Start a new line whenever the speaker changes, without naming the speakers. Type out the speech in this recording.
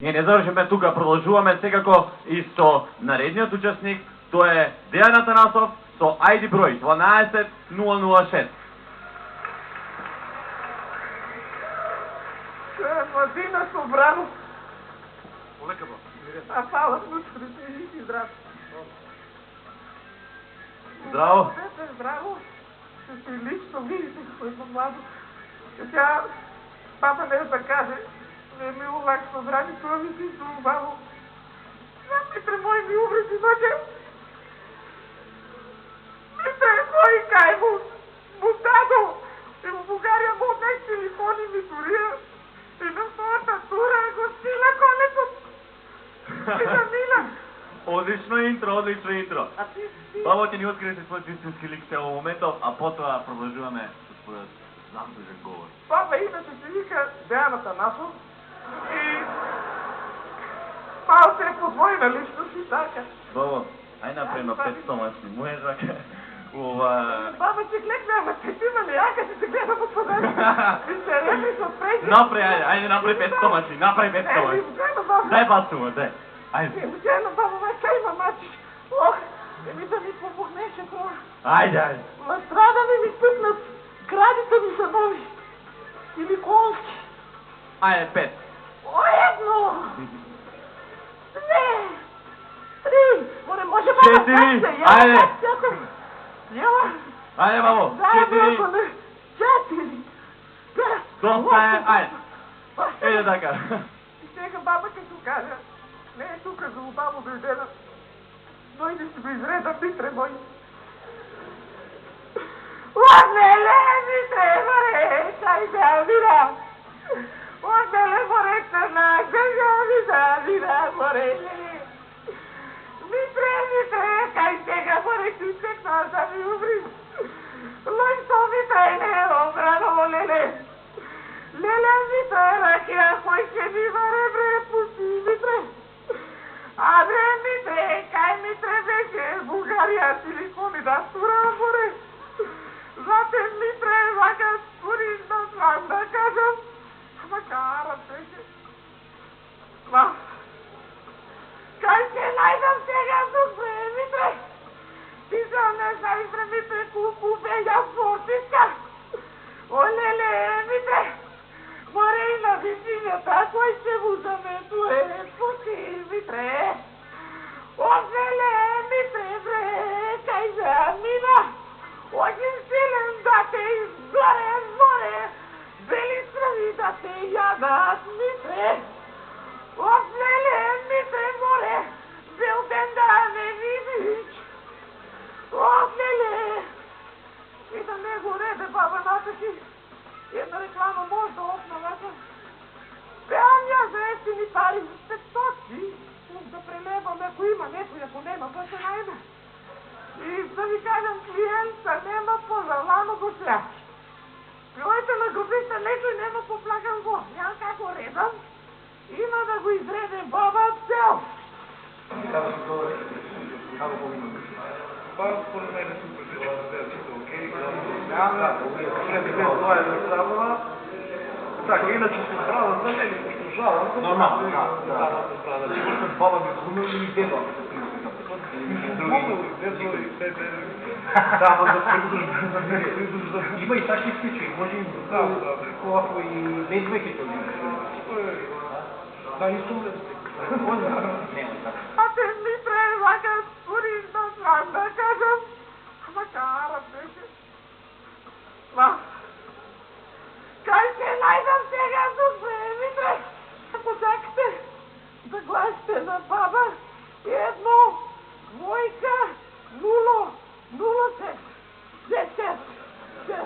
Ние не завршиме тука, продолжуваме секако и со наредниот учесник, тоа е Дејан Атанасов со ID број 12006.
Младина со браво.
Полека бо.
А фала, слушайте, и здрав.
Здраво.
Здраво. Ще си лично видите какво е младо. Тя, папа не да каже, не ми улакшва брани, това ми си баво. Митре мой ми увреди, мъже. Митре мой кай му дадо. И в Бугария му не телефони ми турия. И на своята тура го сила колето. И да мила.
Одлично интро, одлично интро.
А ти?
Бабо, ти ни открие се својот вистински лик сега во моментов, а потоа продолжуваме со својот заслужен говор.
Папа иначе се вика Дејан Атанасов и малце е позвојна личност и така.
Бабо, ај направиме 5 стомачни, можеш рака. Ова...
Баба ти гледаме, ама ти има ли яка си те гледам от подали. Ви се реди со преди.
Направи, ајде направи 5 стомачни, направи 5 стомачни. Дај басума, дај. Ајде.
Буквално баба ме кајма мачиш. Ох, ми да ми помогнеше това.
Ајде, ајде.
Ма страда ми пътнат. Градите ми са нови. Или конски.
Ајде, 5.
О, едно. Две. Три. Море, може баба
4.
пет.
Ајде.
Няма.
Ајде, бабо. 4.
4.
Доста е, ајде. Еде така.
И сега баба като кажа, не е тука за бабо дойдена. Дойде си го изреда, Митре мой. Леле, Митре, море, кай да мира. Леле, море, търна, мира, море. Митре, кай сега, море, ти секна да ми убри. Лойсто, Митре, не обрано, леле. Леле, Митре, ракия, кой ще ми море, бре, пусти, Митре. Абре, Митре, кай Митре беше Бугария, силикони да стура, море. Затем Митре, вака скуриш да знам да кажам. Ама карам беше. Ма, кай ще найдам сега тук, бре, Митре? Ти съм не знаеш, бре, Митре, купе, я спортиска. О, леле, Митре. Море и на висинята, кой ще му замето е, пути, Митре. О, леле, Митре, бре, кай за мина. Очень силен да те изгоре, бели страви да те ядат, Митре. О, леле, Митре, море, бел ден да не видиш. О, леле. И да не горе, бе, баба натаки. Една реклама може да основата. Беам я за ефтини пари, за 500. Тук да прелеваме, ако има некој, ако нема, па се најме. И да ви кажам, клиента нема позалано го свят. Пилојте на групите, некој нема поплакан го. Няма како редам. Има да го изредем баба цел.
Па, според мен е супер, че това да е окей. Това е направена. Така, иначе се страда за мен, защото жалам.
Нормално,
да. Баба ми зуна и деда. Има и такива случаи, може и колко и не двеките. Да, и сумлен.
А те ми превага спориш да знам да кажам. Ама карам беше. Ма, кай ще найдам сега тук, бре, Митре? Ако чакате да гласите на баба, 1, 2, 0, 0, 6, 10, 6.